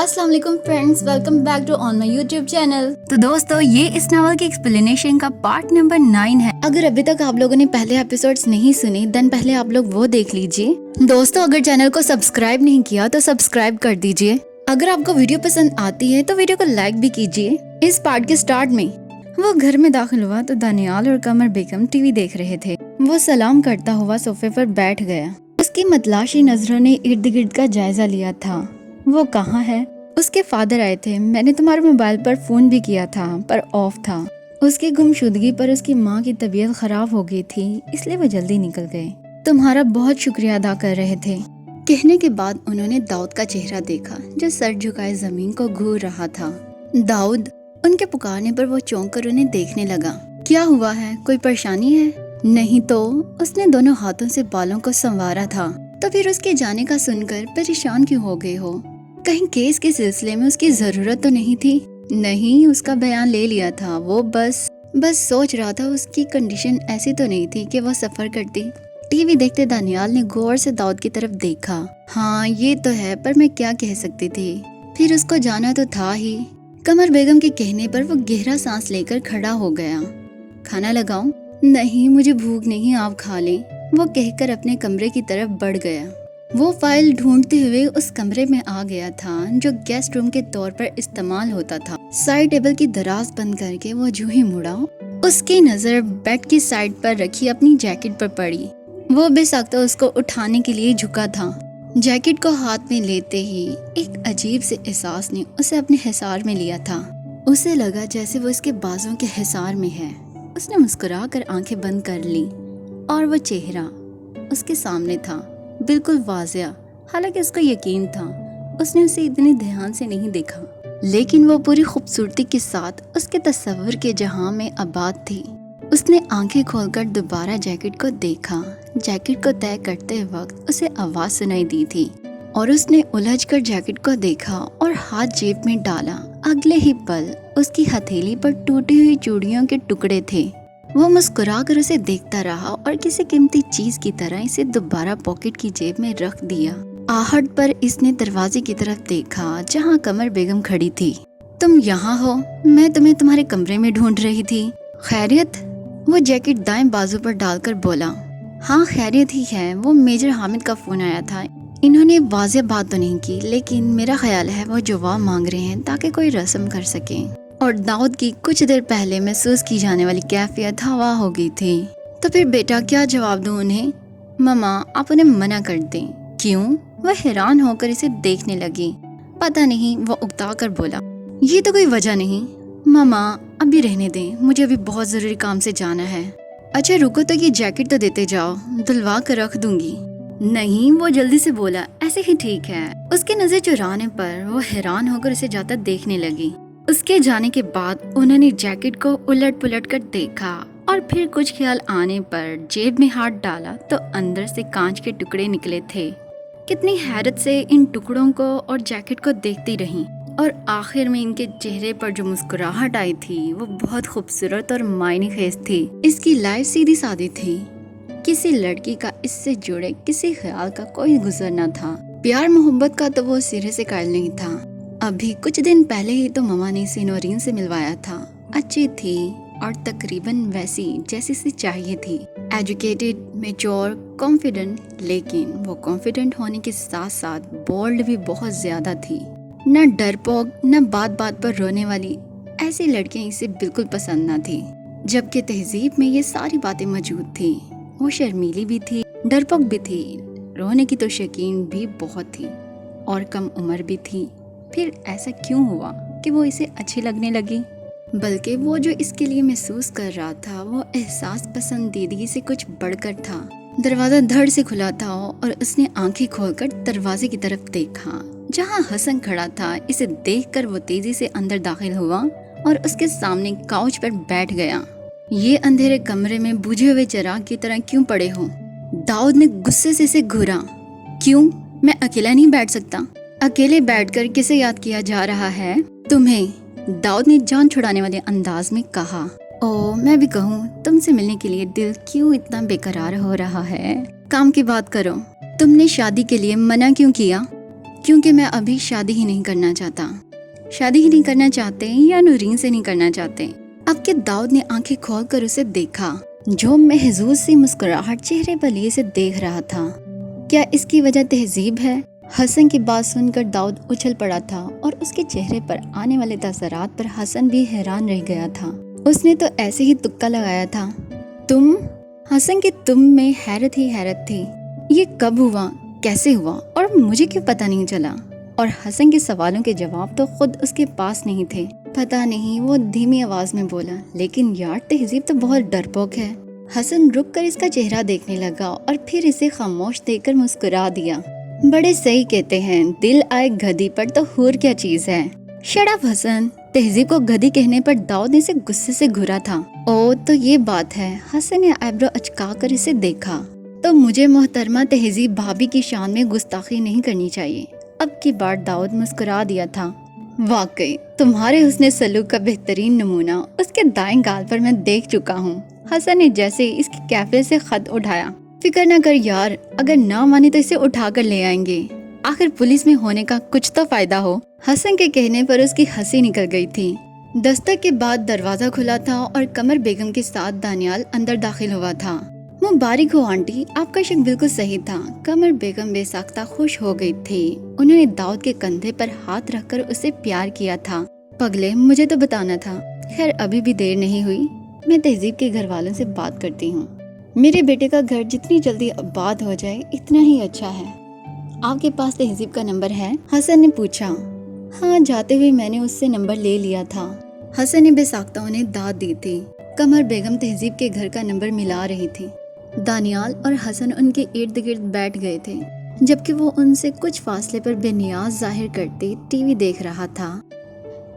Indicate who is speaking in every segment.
Speaker 1: अस्सलाम वालेकुम friends, welcome back to on my YouTube channel. तो दोस्तों, ये इस नावल की एक्सप्लेनेशन का पार्ट नंबर 9 है। अगर अभी तक आप लोगों ने पहले एपिसोड्स नहीं सुने देन पहले आप लोग वो देख लीजिए। दोस्तों, अगर चैनल को सब्सक्राइब नहीं किया तो सब्सक्राइब कर दीजिए। अगर आपको वीडियो पसंद आती है तो वीडियो को लाइक भी कीजिए। इस पार्ट के स्टार्ट में वो घर में दाखिल हुआ तो दानियाल और कमर बेगम टीवी देख रहे थे। वो सलाम करता हुआ सोफे पर बैठ गया। उसकी मतलाशी नजरों ने इर्द गिर्द का जायजा लिया था। वो कहाँ है? उसके फादर आए थे। मैंने तुम्हारे मोबाइल पर फोन भी किया था पर ऑफ था। उसकी गुमशुदगी पर उसकी माँ की तबीयत खराब हो गई थी, इसलिए वो जल्दी निकल गए। तुम्हारा बहुत शुक्रिया अदा कर रहे थे। कहने के बाद उन्होंने दाऊद का चेहरा देखा जो सर झुकाए जमीन को घूर रहा था। दाऊद, उनके पुकारने पर वो चौंक कर उन्हें देखने लगा। क्या हुआ है? कोई परेशानी है? नहीं तो। उसने दोनों हाथों से बालों को संवारा था। तो फिर उसके जाने का सुनकर परेशान क्यों हो गए हो? कहीं केस के सिलसिले में उसकी जरूरत तो नहीं थी? नहीं, उसका बयान ले लिया था। वो बस सोच रहा था उसकी कंडीशन ऐसी तो नहीं थी कि वो सफर करती। टीवी देखते दानियाल ने गौर से दाऊद की तरफ देखा। हाँ ये तो है, पर मैं क्या कह सकती थी? फिर उसको जाना तो था ही। कमर बेगम के कहने पर वो गहरा सांस लेकर खड़ा हो गया। खाना लगाऊं? नहीं, मुझे भूख नहीं, आप खा लें, वो कहकर अपने कमरे की तरफ बढ़ गया। वो फाइल ढूंढते हुए उस कमरे में आ गया था जो गेस्ट रूम के तौर पर इस्तेमाल होता था। साइड टेबल की दराज बंद करके वो जो ही मुड़ा, उसकी नजर बेड की साइड पर रखी अपनी जैकेट पर पड़ी। वो बेसाख्ता उसको उठाने के लिए झुका था। जैकेट को हाथ में लेते ही एक अजीब से एहसास ने उसे अपने हिसार में लिया था। उसे लगा जैसे वो इसके बाजों के हिसार में है। उसने मुस्कुरा कर आंखें बंद कर ली और वो चेहरा उसके सामने था, बिल्कुल वाज़िया। हालांकि उसको यकीन था उसने उसे इतने ध्यान से नहीं देखा, लेकिन वो पूरी खूबसूरती के साथ उसके तस्वुर के जहां में आबाद थी। उसने आंखें खोलकर दोबारा जैकेट को देखा। जैकेट को तय करते वक्त उसे आवाज सुनाई दी थी और उसने उलझकर जैकेट को देखा और हाथ जेब में डाला। अगले ही पल उसकी हथेली पर टूटी हुई चूड़ियों के टुकड़े थे। वो मुस्कुराकर उसे देखता रहा और किसी कीमती चीज की तरह इसे दोबारा पॉकेट की जेब में रख दिया। आहट पर इसने दरवाजे की तरफ देखा जहां कमर बेगम खड़ी थी। तुम यहाँ हो? मैं तुम्हें तुम्हारे कमरे में ढूंढ रही थी। खैरियत? वो जैकेट दाएं बाजू पर डालकर बोला। हाँ खैरियत ही है। वो मेजर हामिद का फोन आया था। इन्होंने वाज़ेह बात तो नहीं की, लेकिन मेरा ख्याल है वो जवाब मांग रहे हैं ताकि कोई रस्म कर सके। और दाऊद की कुछ देर पहले महसूस की जाने वाली कैफियत हवा हो गई थी। तो फिर बेटा क्या जवाब दूं उन्हें? ममा, आप उन्हें मना कर दें। क्यों? वह हैरान होकर इसे देखने लगी। पता नहीं, वो उकता कर बोला। ये तो कोई वजह नहीं। ममा, अभी रहने दें, मुझे अभी बहुत जरूरी काम से जाना है। अच्छा रुको, तो ये जैकेट तो देते जाओ, धुलवा कर रख दूंगी। नहीं, वो जल्दी से बोला। ऐसे ही ठीक है। उसकी नजर चुराने पर वो हैरान होकर उसे जाता देखने लगी। उसके जाने के बाद उन्होंने जैकेट को उलट पुलट कर देखा और फिर कुछ ख्याल आने पर जेब में हाथ डाला तो अंदर से कांच के टुकड़े निकले थे। कितनी हैरत से इन टुकड़ों को और जैकेट को देखती रही और आखिर में इनके चेहरे पर जो मुस्कुराहट आई थी वो बहुत खूबसूरत और मायने खेज थी। इसकी लाइफ सीधी सादी थी। किसी लड़की का इससे जुड़े किसी ख्याल का कोई गुजर न था। प्यार मोहब्बत का तो वो सिरे से कायल नहीं था। अभी कुछ दिन पहले ही तो ममा ने इसे नौरीन से मिलवाया था। अच्छी थी और तकरीबन वैसी जैसी से चाहिए थी। एजुकेटेड, मैच्योर, कॉन्फिडेंट, लेकिन वो कॉन्फिडेंट होने के साथ साथ बोल्ड भी बहुत ज्यादा थी। न डरपोक, न बात बात पर रोने वाली। ऐसी लड़कियां इसे बिल्कुल पसंद न थी, जबकि तहजीब में ये सारी बातें मौजूद थी। वो शर्मीली भी थी, डरपोक भी थी, रोने की तो शौकीन भी बहुत थी और कम उम्र भी थी। फिर ऐसा क्यों हुआ कि वो इसे अच्छी लगने लगी? बल्कि वो जो इसके लिए महसूस कर रहा था वो एहसास पसंदीदगी से कुछ बढ़कर था। दरवाजा धड़ से खुला था और उसने आंखें खोलकर दरवाजे की तरफ देखा जहां हसन खड़ा था। इसे देखकर वो तेजी से अंदर दाखिल हुआ और उसके सामने काउच पर बैठ गया। ये अंधेरे कमरे में बुझे हुए चिराग की तरह क्यों पड़े हो? दाऊद ने गुस्से से इसे घूरा। क्यों? मैं अकेला नहीं बैठ सकता? अकेले बैठकर किसे याद किया जा रहा है? तुम्हें, दाऊद ने जान छुड़ाने वाले अंदाज में कहा। ओ, मैं भी कहूँ, तुमसे मिलने के लिए दिल क्यों इतना बेकरार हो रहा है? काम की बात करो। तुमने शादी के लिए मना क्यों किया? کیونکہ میں ابھی شادی ہی نہیں کرنا چاہتے یا نورین سے نہیں کرنا چاہتے۔ اب کہ داؤد نے آنکھیں کھول کر اسے دیکھا جو محظوظ سی مسکراہٹ چہرے پر لیے سے دیکھ رہا تھا۔ کیا اس کی وجہ تہذیب ہے؟ حسن کی بات سن کر داؤد اچھل پڑا تھا اور اس کے چہرے پر آنے والے تاثرات پر حسن بھی حیران رہ گیا تھا۔ اس نے تو ایسے ہی تکا لگایا تھا۔ تم؟ حسن کی تم میں حیرت ہی حیرت تھی۔ یہ کب ہوا، کیسے ہوا اور مجھے کیوں پتہ نہیں چلا؟ اور حسن کے سوالوں کے جواب تو خود اس کے پاس نہیں تھے۔ پتہ نہیں، وہ دھیمی آواز میں بولا، لیکن یار تہذیب تو بہت ڈرپوک ہے۔ حسن رک کر اس کا چہرہ دیکھنے لگا اور پھر اسے خاموش دیکھ کر مسکرا دیا۔ بڑے صحیح کہتے ہیں، دل آئے گدھی پر تو حور کیا چیز ہے۔ شٹ اپ حسن۔ تہذیب کو گدھی کہنے پر داؤد اسے غصے سے گھورا تھا۔ او تو یہ بات ہے۔ حسن نے آئیبرو اچکا کر اسے دیکھا۔ تو مجھے محترمہ تہذیب بھابی کی شان میں گستاخی نہیں کرنی چاہیے۔ اب کی بار داؤد مسکرا دیا تھا۔ واقعی تمہارے حسن سلوک کا بہترین نمونہ اس کے دائیں گال پر میں دیکھ چکا ہوں۔ حسن نے جیسے اس کی کیفے سے خط اٹھایا۔ فکر نہ کر یار، اگر نہ مانے تو اسے اٹھا کر لے آئیں گے، آخر پولیس میں ہونے کا کچھ تو فائدہ ہو۔ حسن کے کہنے پر اس کی ہنسی نکل گئی تھی۔ دستک کے بعد دروازہ کھلا تھا اور قمر بیگم کے ساتھ دانیال اندر داخل ہوا تھا۔ مبارک ہو آنٹی، آپ کا شک بالکل صحیح تھا۔ قمر بیگم بے ساختہ خوش ہو گئی تھی۔ انہوں نے داؤد کے کندھے پر ہاتھ رکھ کر اسے پیار کیا تھا۔ پگلے، مجھے تو بتانا تھا۔ خیر ابھی بھی دیر نہیں ہوئی، میں تہذیب کے گھر والوں سے بات کرتی ہوں۔ میرے بیٹے کا گھر جتنی جلدی آباد ہو جائے اتنا ہی اچھا ہے۔ آپ کے پاس تہذیب کا نمبر ہے؟ حسن نے پوچھا۔ ہاں، جاتے ہوئے میں نے اس سے نمبر لے لیا تھا۔ حسن نے بے ساختہ انہیں داد دی تھی۔ قمر بیگم تہذیب کے گھر کا نمبر ملا رہی تھی۔ دانیال اور حسن ان کے ارد گرد بیٹھ گئے تھے، جبکہ وہ ان سے کچھ فاصلے پر بے نیاز ظاہر کرتے ٹی وی دیکھ رہا تھا،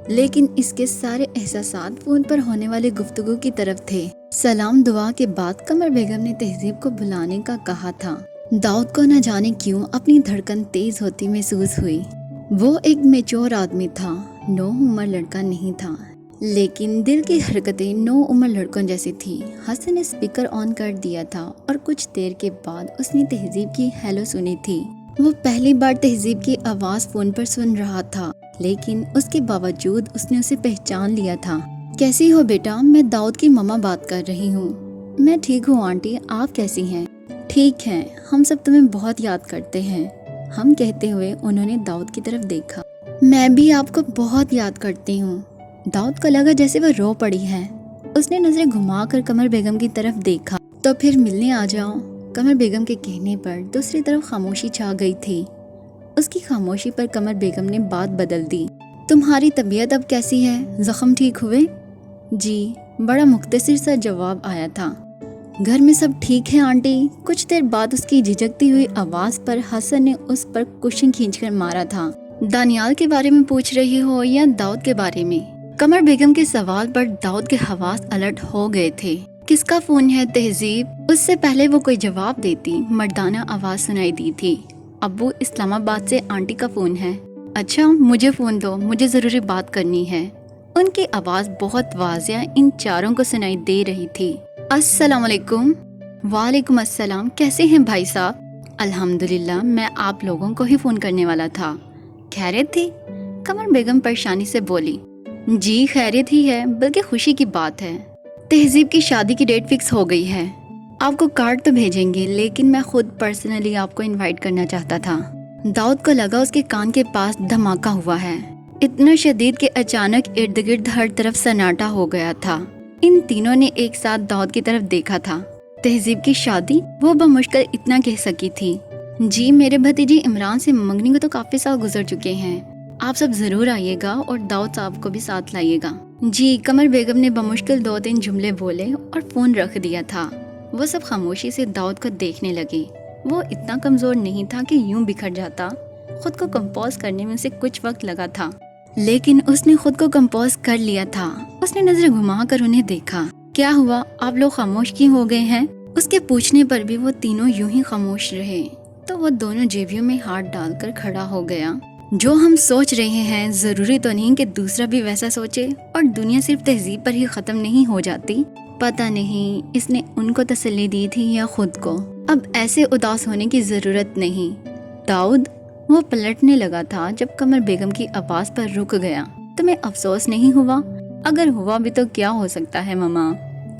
Speaker 1: لیکن اس کے سارے احساسات فون پر ہونے والے گفتگو کی طرف تھے۔ سلام دعا کے بعد قمر بیگم نے تہذیب کو بلانے کا کہا تھا۔ داؤد کو نہ جانے کیوں اپنی دھڑکن تیز ہوتی محسوس ہوئی۔ وہ ایک میچور آدمی تھا، نو عمر لڑکا نہیں تھا، لیکن دل کی حرکتیں نو عمر لڑکوں جیسی تھی۔ حسن نے اسپیکر آن کر دیا تھا اور کچھ دیر کے بعد اس نے تہذیب کی ہیلو سنی تھی۔ وہ پہلی بار تہذیب کی آواز فون پر سن رہا تھا، لیکن اس کے باوجود اس نے اسے پہچان لیا تھا۔ کیسی ہو بیٹا؟ میں داؤد کی ماما بات کر رہی ہوں۔ میں ٹھیک ہوں آنٹی، آپ کیسی ہیں؟ ٹھیک ہیں، ہم سب تمہیں بہت یاد کرتے ہیں، ہم کہتے ہوئے انہوں نے داؤد کی طرف دیکھا۔ میں بھی آپ کو بہت یاد کرتی ہوں۔ داؤد کو لگا جیسے وہ رو پڑی ہے۔ اس نے نظریں گھما کر قمر بیگم کی طرف دیکھا۔ تو پھر ملنے آ جاؤ۔ قمر بیگم کے کہنے پر دوسری طرف خاموشی چھا گئی تھی۔ اس کی خاموشی پر قمر بیگم نے بات بدل دی۔ تمہاری طبیعت اب کیسی ہے؟ زخم ٹھیک ہوئے؟ جی، بڑا مختصر سا جواب آیا تھا۔ گھر میں سب ٹھیک ہے آنٹی؟ کچھ دیر بعد اس کی جھجکتی ہوئی آواز پر حسن نے اس پر کوشن کھینچ کر مارا تھا۔ دانیال کے بارے میں پوچھ رہی ہو یا داؤد کے بارے میں؟ قمر بیگم کے سوال پر داؤد کے حواس الرٹ ہو گئے تھے۔ کس کا فون ہے تہذیب؟ اس سے پہلے وہ کوئی جواب دیتی مردانہ آواز سنائی دی تھی۔ ابو اسلام آباد سے آنٹی کا فون ہے۔ اچھا، مجھے فون دو، مجھے ضروری بات کرنی ہے۔ ان کی آواز بہت واضح ان چاروں کو سنائی دے رہی تھی۔ السلام علیکم۔ وعلیکم السلام، کیسے ہیں بھائی صاحب؟ الحمدللہ، میں آپ لوگوں کو ہی فون کرنے والا تھا۔ خیریت تھی؟ قمر بیگم پریشانی سے بولی۔ جی خیریت ہی ہے، بلکہ خوشی کی بات ہے۔ تہذیب کی شادی کی ڈیٹ فکس ہو گئی ہے۔ آپ کو کارڈ تو بھیجیں گے، لیکن میں خود پرسنلی آپ کو انوائٹ کرنا چاہتا تھا۔ داؤد کو لگا اس کے کان کے پاس دھماکہ ہوا ہے، اتنا شدید کہ اچانک ارد گرد ہر طرف سناٹا ہو گیا تھا۔ ان تینوں نے ایک ساتھ داؤد کی طرف دیکھا تھا۔ تہذیب کی شادی؟ وہ بمشکل اتنا کہہ سکی تھی۔ جی، میرے بھتیجی عمران سے منگنی کو تو کافی سال گزر چکے ہیں، آپ سب ضرور آئیے گا اور داؤد صاحب کو بھی ساتھ لائیے گا۔ جی، قمر بیگم نے بمشکل 2-3 جملے بولے اور فون رکھ دیا تھا۔ وہ سب خاموشی سے داؤد کو دیکھنے لگے۔ وہ اتنا کمزور نہیں تھا کہ یوں بکھر جاتا۔ خود کو کمپوز کرنے میں اسے کچھ وقت لگا تھا، لیکن اس نے خود کو کمپوز کر لیا تھا۔ اس نے نظر گھما کر انہیں دیکھا۔ کیا ہوا؟ آپ لوگ خاموش کیوں ہو گئے ہیں؟ اس کے پوچھنے پر بھی وہ تینوں یوں ہی خاموش رہے۔ تو وہ دونوں جیبیوں میں ہاتھ ڈال کر کھڑا ہو گیا۔ جو ہم سوچ رہے ہیں ضروری تو نہیں کہ دوسرا بھی ویسا سوچے، اور دنیا صرف تہذیب پر ہی ختم نہیں ہو جاتی۔ پتہ نہیں اس نے ان کو تسلی دی تھی یا خود کو۔ اب ایسے اداس ہونے کی ضرورت نہیں۔ داؤد، वो पलटने लगा था जब कमर बेगम की आवाज पर रुक गया। तुम्हें अफसोस नहीं हुआ? अगर हुआ भी तो क्या हो सकता है मम्मा,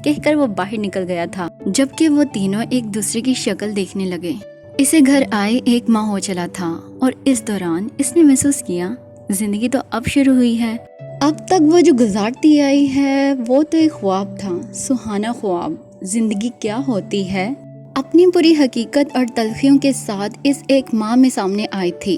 Speaker 1: कहकर वो बाहर निकल गया था। जबकि वो तीनों एक दूसरे की शक्ल देखने लगे। इसे घर आए 1 माह हो चला था और इस दौरान इसने महसूस किया जिंदगी तो अब शुरू हुई है। अब तक वो जो गुजारती आई है वो तो एक ख्वाब था, सुहाना ख्वाब। जिंदगी क्या होती है अपनी पूरी हकीकत और तलखियों के साथ इस 1 माह में सामने आई थी।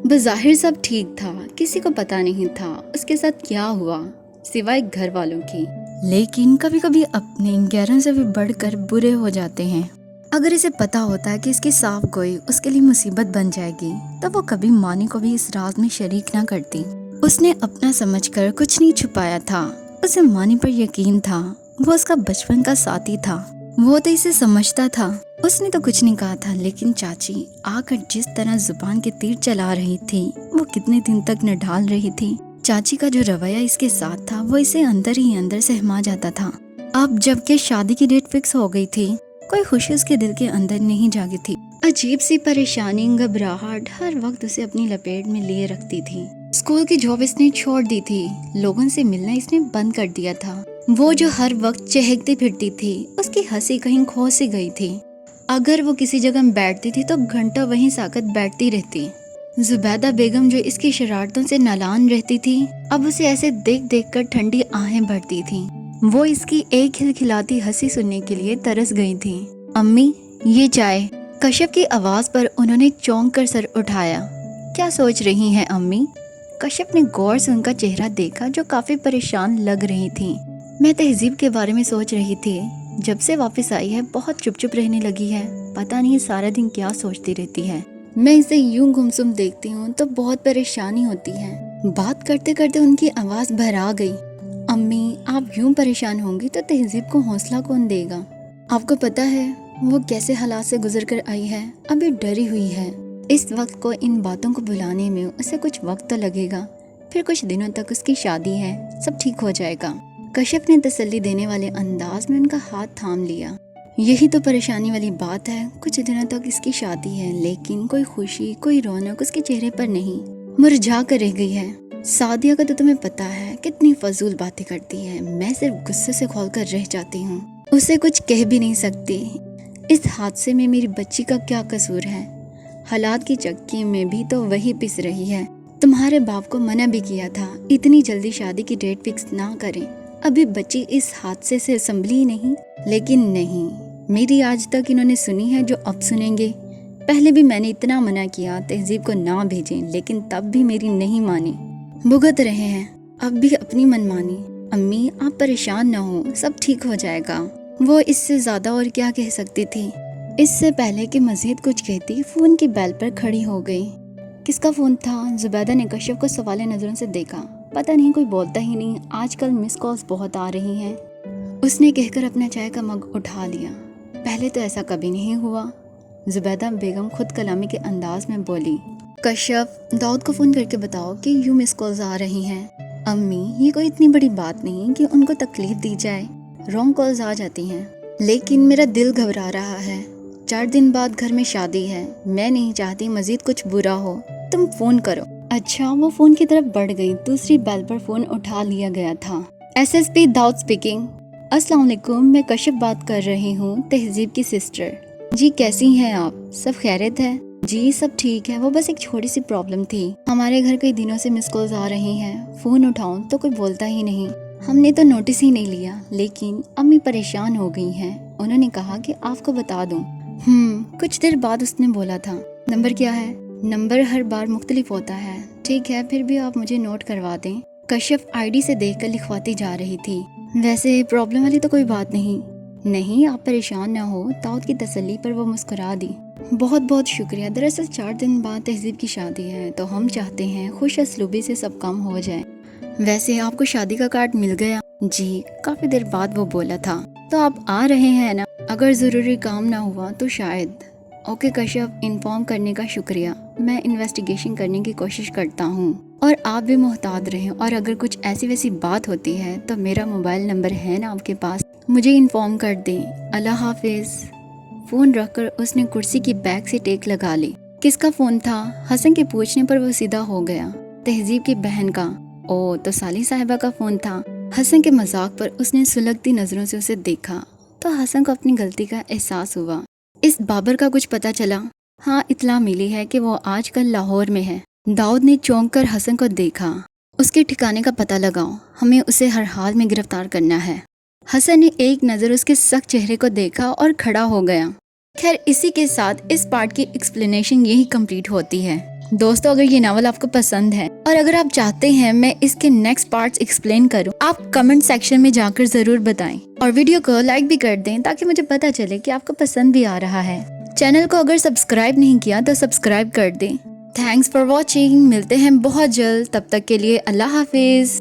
Speaker 1: बज़ाहिर सब ठीक था, किसी को पता नहीं था उसके साथ क्या हुआ सिवाय घर वालों की। लेकिन कभी कभी अपने गैरों से भी बढ़कर बुरे हो जाते हैं। अगर इसे पता होता है कि इसकी साफ गोई उसके लिए मुसीबत बन जाएगी तो वो कभी मानी को भी इस राज में शरीक ना करती। उसने अपना समझकर कुछ नहीं छुपाया था। उसे मानी पर यकीन था, वो उसका बचपन का साथी था। वो तो इसे समझता था। उसने तो कुछ नहीं कहा था, लेकिन चाची आकर जिस तरह जुबान के तीर चला रही थी वो कितने दिन तक न ढाल रही थी। चाची का जो रवैया इसके साथ था वो इसे अंदर ही अंदर सहमा जाता था। अब जबकि शादी की डेट फिक्स हो गई थी, कोई खुशी उसके दिल के अंदर नहीं जागी थी। अजीब सी परेशानी, घबराहट हर वक्त उसे अपनी लपेट में लिए रखती थी। स्कूल की जॉब इसने छोड़ दी थी, लोगों से मिलना इसने बंद कर दिया था। वो जो हर वक्त चहकती फिरती थी, उसकी हंसी कहीं खो सी गई थी। अगर वो किसी जगह बैठती थी तो घंटों वहीं साकत बैठती रहती। जुबैदा बेगम जो इसकी शरारतों से नालान रहती थी, अब उसे ऐसे देख देख कर ठंडी आहें भरती थी। वो इसकी एक खिलखिलाती हंसी सुनने के लिए तरस गई थी। अम्मी ये चाय। कश्यप की आवाज पर उन्होंने चौंक कर सर उठाया। क्या सोच रही हैं अम्मी? कश्यप ने गौर से उनका चेहरा देखा जो काफी परेशान लग रही थी। मैं तहजीब के बारे में सोच रही थी, जब से वापस आई है बहुत चुप चुप रहने लगी है, पता नहीं सारा दिन क्या सोचती रहती है। मैं इसे यूं गुमसुम देखती हूँ तो बहुत परेशानी होती है। बात करते करते उनकी आवाज भरा गई। अम्मी आप यूं परेशान होंगी तो तहजीब को हौसला कौन देगा? आपको पता है वो कैसे हालात से गुजर कर आई है, अभी डरी हुई है। इस वक्त को इन बातों को भुलाने में उसे कुछ वक्त तो लगेगा, फिर कुछ दिनों तक उसकी शादी है, सब ठीक हो जाएगा। कश्यप ने तसल्ली देने वाले अंदाज में उनका हाथ थाम लिया। यही तो परेशानी वाली बात है, कुछ दिनों तक इसकी शादी है लेकिन कोई खुशी कोई रौनक उसके चेहरे पर नहीं, मुरझा कर रह गई है। सादिया का तो तुम्हें पता है कितनी फजूल बातें करती है, मैं सिर्फ गुस्से से खौल कर रह जाती हूँ, उसे कुछ कह भी नहीं सकती। इस हादसे में मेरी बच्ची का क्या कसूर है? हालात की चक्की में भी तो वही पिस रही है। तुम्हारे बाप को मना भी किया था इतनी जल्दी शादी की डेट फिक्स ना करें, अभी बच्ची इस हादसे से संभली ही नहीं। लेकिन नहीं, मेरी आज तक इन्होंने सुनी है जो अब सुनेंगे। पहले भी मैंने इतना मना किया तहजीब को ना भेजें, लेकिन तब भी मेरी नहीं मानी, भुगत रहे हैं अब भी अपनी मनमानी। अम्मी आप परेशान ना हो, सब ठीक हो जाएगा। वो इससे ज्यादा और क्या कह सकती थी। इससे पहले कि मजीद कुछ कहती फोन की बेल पर खड़ी हो गई। किसका फोन था? जुबैदा ने कश्यप को सवाले नजरों से देखा। पता नहीं, कोई बोलता ही नहीं, आजकल मिस कॉल्स बहुत आ रही हैं, उसने कहकर अपना चाय का मग उठा लिया। पहले तो ऐसा कभी नहीं हुआ। जुबैदा बेगम खुद कलामी के अंदाज में बोली। कश्यप दाऊद को फोन करके बताओ कि यूं मिस कॉल्स आ रही हैं। अम्मी ये कोई इतनी बड़ी बात नहीं कि उनको तकलीफ दी जाए, रॉन्ग कॉल्स आ जाती हैं, लेकिन मेरा दिल घबरा रहा है। 4 दिन बाद घर में शादी है, मैं नहीं चाहती मजीद कुछ बुरा हो, तुम फोन करो। अच्छा, वो फोन की तरफ बढ़ गई। दूसरी बेल पर फोन उठा लिया गया था। SSP Dawood speaking. अस्सलाम वालेकुम, मैं कश्यप बात कर रही हूँ, तहजीब की सिस्टर। जी कैसी हैं आप? सब खैरियत है? जी सब ठीक है, वो बस एक छोटी सी प्रॉब्लम थी। हमारे घर कई दिनों से मिस कॉल्स आ रही हैं, फोन उठाऊं तो कोई बोलता ही नहीं, हमने तो नोटिस ही नहीं लिया, लेकिन अम्मी परेशान हो गई हैं, उन्होंने कहा कि आपको बता दूं। कुछ देर बाद उसने बोला था। नंबर क्या है? नंबर हर बार मुख्तलिफ होता है। ठीक है, फिर भी आप मुझे नोट करवा दें। कश्यप ID से देखकर लिखवाती जा रही थी। वैसे प्रॉब्लम वाली तो कोई बात नहीं। नहीं आप परेशान ना हो, दाऊद की तसल्ली पर वो मुस्कुरा दी। बहुत बहुत शुक्रिया। दरअसल 4 दिन बाद तहजीब की शादी है, तो हम चाहते हैं खुश असलूबी से सब काम हो जाए। वैसे आपको शादी का कार्ड मिल गया? जी, काफी देर बाद वो बोला था। तो आप आ रहे हैं ना? अगर जरूरी काम ना हुआ तो शायद। ओके कश्यप, इन्फॉर्म करने का शुक्रिया। मैं इन्वेस्टिगेशन करने की कोशिश करता हूँ और आप भी मोहतात रहें, और अगर कुछ ऐसी वैसी बात होती है तो मेरा मोबाइल नंबर है ना आपके पास, मुझे इन्फॉर्म कर दें। अल्लाह हाफिज। फोन रखकर उसने कुर्सी की बैक से टेक लगा ली। किसका फ़ोन था? हसन के पूछने पर वो सीधा हो गया। तहजीब की बहन का। ओ, तो साली साहिबा का फ़ोन था। हसन के मजाक पर उसने सुलगती नज़रों से उसे देखा तो हसन को अपनी गलती का एहसास हुआ। इस बाबर का कुछ पता चला? हाँ, इत्तला मिली है कि वो आजकल लाहौर में है। दाऊद ने चौंक कर हसन को देखा। उसके ठिकाने का पता लगाओ, हमें उसे हर हाल में गिरफ्तार करना है। हसन ने एक नज़र उसके सख्त चेहरे को देखा और खड़ा हो गया। खैर, इसी के साथ इस पार्ट की एक्सप्लेनेशन यही कंप्लीट होती है। दोस्तों, अगर ये नावल आपको पसंद है और अगर आप चाहते हैं मैं इसके नेक्स्ट पार्ट्स एक्सप्लेन करूं, आप कमेंट सेक्शन में जाकर जरूर बताएं और वीडियो को लाइक भी कर दें ताकि मुझे पता चले कि आपको पसंद भी आ रहा है। चैनल को अगर सब्सक्राइब नहीं किया तो सब्सक्राइब कर दें। Thanks for watching. मिलते हैं बहुत जल्द, तब तक के लिए अल्लाह हाफिज।